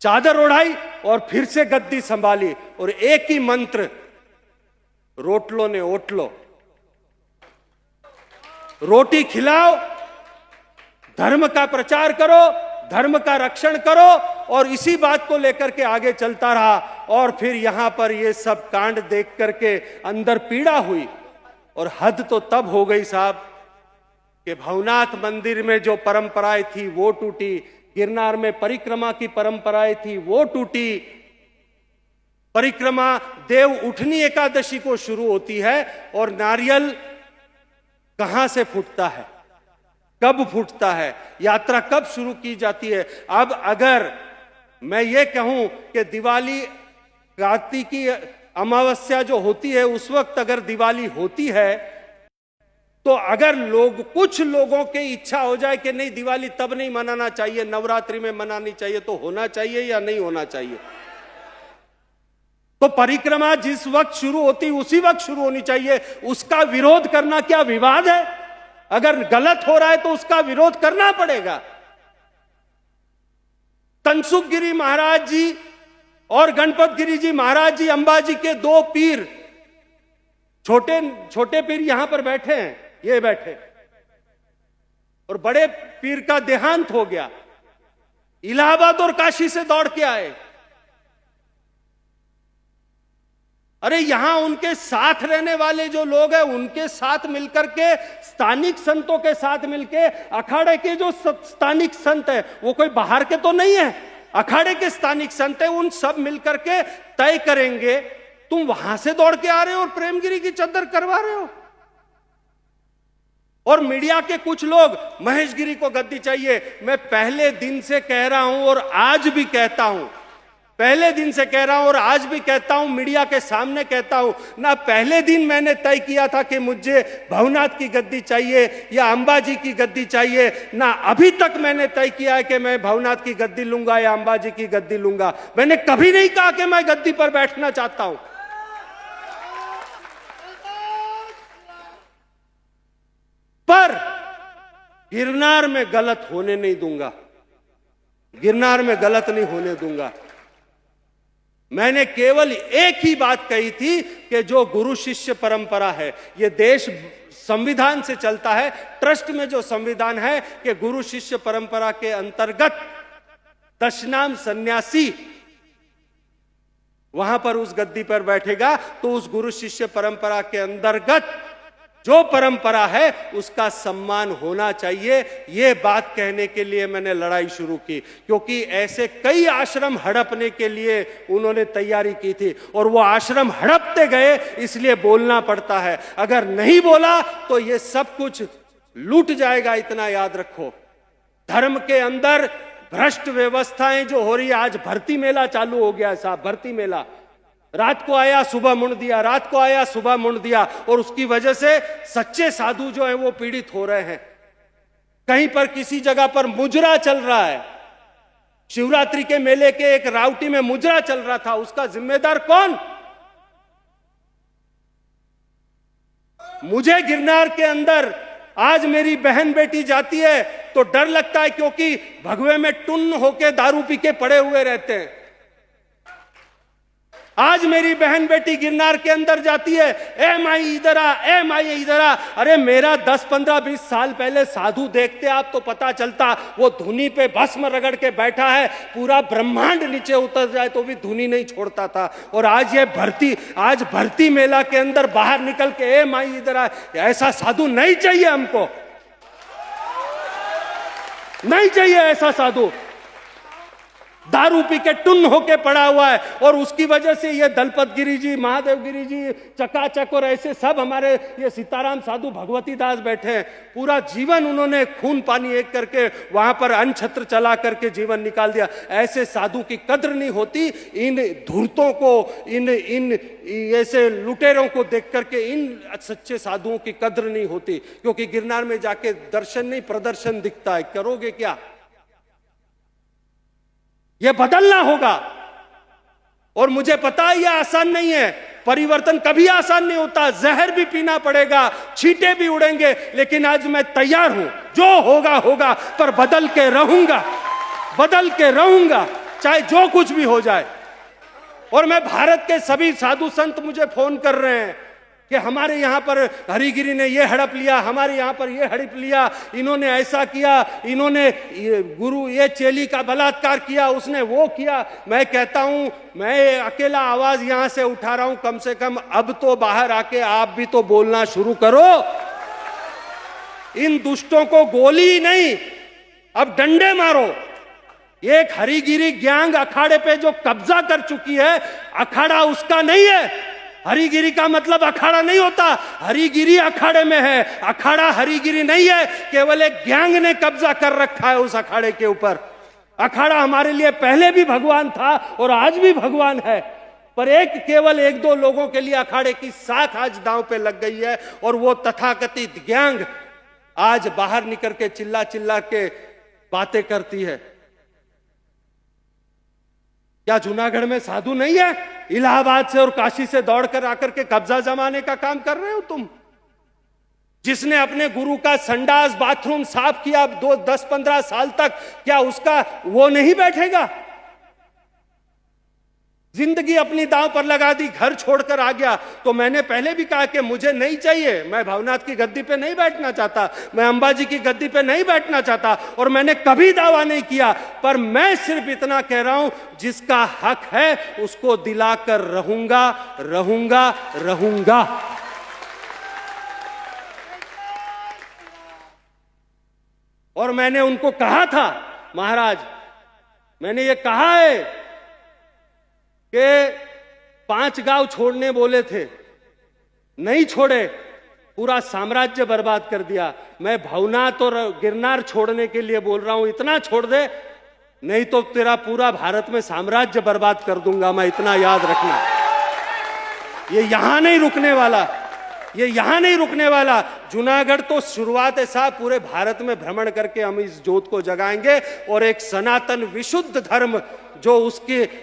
चादर उड़ाई और फिर से गद्दी संभाली, और एक ही मंत्र, रोटलो ने ओटलो, रोटी खिलाओ, धर्म का प्रचार करो, धर्म का रक्षण करो, और इसी बात को लेकर के आगे चलता रहा। और फिर यहां पर ये सब कांड देख करके अंदर पीड़ा हुई, और हद तो तब हो गई साहब कि भवनाथ मंदिर में जो परंपराएं थी वो टूटी, गिरनार में परिक्रमा की परंपराएं थी वो टूटी। परिक्रमा देव उठनी एकादशी को शुरू होती है, और नारियल कहां से फूटता है, कब फूटता है, यात्रा कब शुरू की जाती है। अब अगर मैं ये कहूं कि दिवाली कार्तिकी अमावस्या जो होती है उस वक्त अगर दिवाली होती है, तो अगर कुछ लोगों की इच्छा हो जाए कि नहीं दिवाली तब नहीं मनाना चाहिए, नवरात्रि में मनानी चाहिए, तो होना चाहिए या नहीं होना चाहिए? तो परिक्रमा जिस वक्त शुरू होती उसी वक्त शुरू होनी चाहिए। उसका विरोध करना क्या विवाद है? अगर गलत हो रहा है तो उसका विरोध करना पड़ेगा। तनसुख गिरी महाराज जी और गणपत गिरी जी महाराज जी, अंबाजी के दो पीर, छोटे पीर यहां पर बैठे हैं, ये बैठे, और बड़े पीर का देहांत हो गया, इलाहाबाद और काशी से दौड़ के आए। अरे यहां उनके साथ रहने वाले जो लोग हैं उनके साथ मिलकर के, स्थानिक संतों के साथ मिलके, अखाड़े के जो स्थानिक संत है वो कोई बाहर के तो नहीं है, अखाड़े के स्थानिक संत है, उन सब मिलकर के तय करेंगे। तुम वहां से दौड़ के आ रहे हो और प्रेमगिरी की चद्दर करवा रहे हो। और मीडिया के कुछ लोग महेश गिरी को गद्दी चाहिए। मैं पहले दिन से कह रहा हूं और आज भी कहता हूं, पहले दिन से कह रहा हूं और आज भी कहता हूं, मीडिया के सामने कहता हूं, ना पहले दिन मैंने तय किया था कि मुझे भवनाथ की गद्दी चाहिए या अंबाजी की गद्दी चाहिए, ना अभी तक मैंने तय किया है कि मैं भवनाथ की गद्दी लूंगा या अंबाजी की गद्दी लूंगा। मैंने कभी नहीं कहा कि मैं गद्दी पर बैठना चाहता हूं। पर गिरनार में गलत होने नहीं दूंगा, गिरनार में गलत नहीं होने दूंगा। मैंने केवल एक ही बात कही थी कि जो गुरु शिष्य परंपरा है, ये देश संविधान से चलता है, ट्रस्ट में जो संविधान है कि गुरु शिष्य परंपरा के अंतर्गत दशनाम सन्यासी वहां पर उस गद्दी पर बैठेगा, तो उस गुरु शिष्य परंपरा के अंतर्गत जो परंपरा है उसका सम्मान होना चाहिए। ये बात कहने के लिए मैंने लड़ाई शुरू की, क्योंकि ऐसे कई आश्रम हड़पने के लिए उन्होंने तैयारी की थी और वो आश्रम हड़पते गए, इसलिए बोलना पड़ता है। अगर नहीं बोला तो ये सब कुछ लूट जाएगा, इतना याद रखो। धर्म के अंदर भ्रष्ट व्यवस्थाएं जो हो रही है, आज भर्ती मेला चालू हो गया साहब, भर्ती मेला, रात को आया सुबह मुड़ दिया, रात को आया सुबह मुड़ दिया, और उसकी वजह से सच्चे साधु जो हैं वो पीड़ित हो रहे हैं। कहीं पर किसी जगह पर मुजरा चल रहा है, शिवरात्रि के मेले के एक राउटी में मुजरा चल रहा था, उसका जिम्मेदार कौन? मुझे गिरनार के अंदर आज मेरी बहन बेटी जाती है तो डर लगता है, क्योंकि भगवे में टुन्न होके दारू पी के पड़े हुए रहते हैं। आज मेरी बहन बेटी गिरनार के अंदर जाती है, ए माई इधर आ, ए माई इधर आ। अरे मेरा 10, 15, 20 साल पहले साधु देखते आप तो पता चलता, वो धुनी पे भस्म रगड़ के बैठा है, पूरा ब्रह्मांड नीचे उतर जाए तो भी धुनी नहीं छोड़ता था। और आज ये आज भर्ती मेला के अंदर बाहर निकल के ए माई इधर आ, ऐसा साधु नहीं चाहिए हमको, नहीं चाहिए ऐसा साधु। दारू पी के टुन्न होके पड़ा हुआ है, और उसकी वजह से ये दलपत गिरी जी, महादेव गिरी जी, चकाचक और ऐसे सब हमारे ये सीताराम साधु भगवती दास बैठे हैं। पूरा जीवन उन्होंने खून पानी एक करके वहां पर अन्न छत्र चला करके जीवन निकाल दिया। ऐसे साधु की कद्र नहीं होती। इन धूर्तों को, इन इन ऐसे लुटेरों को देख करके इन सच्चे साधुओं की कद्र नहीं होती, क्योंकि गिरनार में जाके दर्शन नहीं प्रदर्शन दिखता है। करोगे क्या? यह बदलना होगा, और मुझे पता है यह आसान नहीं है। परिवर्तन कभी आसान नहीं होता, जहर भी पीना पड़ेगा, छींटे भी उड़ेंगे, लेकिन आज मैं तैयार हूं। जो होगा होगा, पर बदल के रहूंगा, बदल के रहूंगा, चाहे जो कुछ भी हो जाए। और मैं भारत के सभी साधु संत मुझे फोन कर रहे हैं कि हमारे यहां पर हरिगिरी ने ये हड़प लिया, हमारे यहां पर ये हड़प लिया, इन्होंने ऐसा किया, इन्होंने गुरु ये चेली का बलात्कार किया, उसने वो किया। मैं कहता हूं, मैं अकेला आवाज यहां से उठा रहा हूं, कम से कम अब तो बाहर आके आप भी तो बोलना शुरू करो। इन दुष्टों को गोली नहीं, अब डंडे मारो। एक हरिगिरी गैंग अखाड़े पे जो कब्जा कर चुकी है, अखाड़ा उसका नहीं है। हरिगिरी का मतलब अखाड़ा नहीं होता, हरिगिरी अखाड़े में है, अखाड़ा हरिगिरी नहीं है। केवल एक गैंग ने कब्जा कर रखा है उस अखाड़े के ऊपर। अखाड़ा हमारे लिए पहले भी भगवान था और आज भी भगवान है, पर केवल एक दो लोगों के लिए अखाड़े की साख आज दांव पे लग गई है, और वो तथाकथित गैंग आज बाहर निकल के चिल्ला चिल्ला के बातें करती है। क्या जूनागढ़ में साधु नहीं है? इलाहाबाद से और काशी से दौड़कर आकर के कब्जा जमाने का काम कर रहे हो तुम। जिसने अपने गुरु का संडास बाथरूम साफ किया 10-15 साल तक, क्या उसका वो नहीं बैठेगा? जिंदगी अपनी दांव पर लगा दी, घर छोड़कर आ गया। तो मैंने पहले भी कहा कि मुझे नहीं चाहिए, मैं भवनाथ की गद्दी पे नहीं बैठना चाहता, मैं अंबाजी की गद्दी पे नहीं बैठना चाहता, और मैंने कभी दावा नहीं किया। पर मैं सिर्फ इतना कह रहा हूं, जिसका हक है उसको दिलाकर रहूंगा, रहूंगा, रहूंगा। और मैंने उनको कहा था, महाराज मैंने ये कहा है कि 5 गांव छोड़ने बोले थे, नहीं छोड़े, पूरा साम्राज्य बर्बाद कर दिया। मैं भवनाथ और गिरनार छोड़ने के लिए बोल रहा हूं, इतना छोड़ दे, नहीं तो तेरा पूरा भारत में साम्राज्य बर्बाद कर दूंगा मैं, इतना याद रखना। ये यहां नहीं रुकने वाला, ये यहां नहीं रुकने वाला। जूनागढ़ तो शुरुआत है साहब, पूरे भारत में भ्रमण करके हम इस ज्योत को जगाएंगे, और एक सनातन विशुद्ध धर्म जो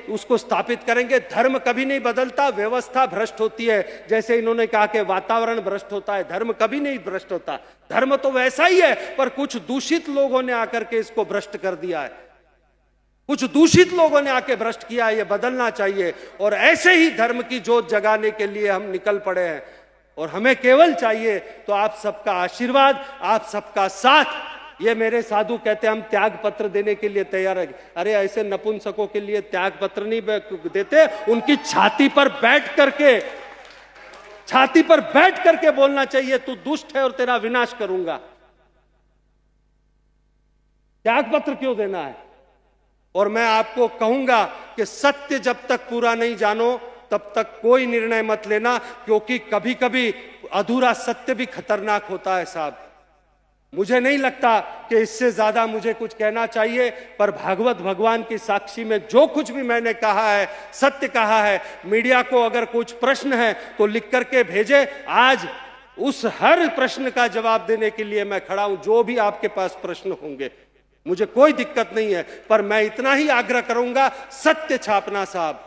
उसको स्थापित करेंगे। धर्म कभी नहीं बदलता, व्यवस्था भ्रष्ट होती है। जैसे इन्होंने कहा कि वातावरण भ्रष्ट होता है, धर्म कभी नहीं भ्रष्ट होता। धर्म तो वैसा ही है, पर कुछ दूषित लोगों ने आकर के इसको भ्रष्ट कर दिया है, कुछ दूषित लोगों ने आके भ्रष्ट किया है। ये बदलना चाहिए, और ऐसे ही धर्म की जोत जगाने के लिए हम निकल पड़े हैं। और हमें केवल चाहिए तो आप सबका आशीर्वाद, आप सबका साथ। ये मेरे साधु कहते हैं हम त्याग पत्र देने के लिए तैयार है। अरे ऐसे नपुंसकों के लिए त्याग पत्र नहीं देते, उनकी छाती पर बैठ करके, छाती पर बैठ करके बोलना चाहिए, तू दुष्ट है और तेरा विनाश करूंगा। त्याग पत्र क्यों देना है? और मैं आपको कहूंगा कि सत्य जब तक पूरा नहीं जानो तब तक कोई निर्णय मत लेना, क्योंकि कभी कभी अधूरा सत्य भी खतरनाक होता है साहब। मुझे नहीं लगता कि इससे ज्यादा मुझे कुछ कहना चाहिए, पर भागवत भगवान की साक्षी में जो कुछ भी मैंने कहा है सत्य कहा है। मीडिया को अगर कुछ प्रश्न है तो लिख करके भेजे, आज उस हर प्रश्न का जवाब देने के लिए मैं खड़ा हूं। जो भी आपके पास प्रश्न होंगे मुझे कोई दिक्कत नहीं है, पर मैं इतना ही आग्रह करूंगा, सत्य छापना साहब।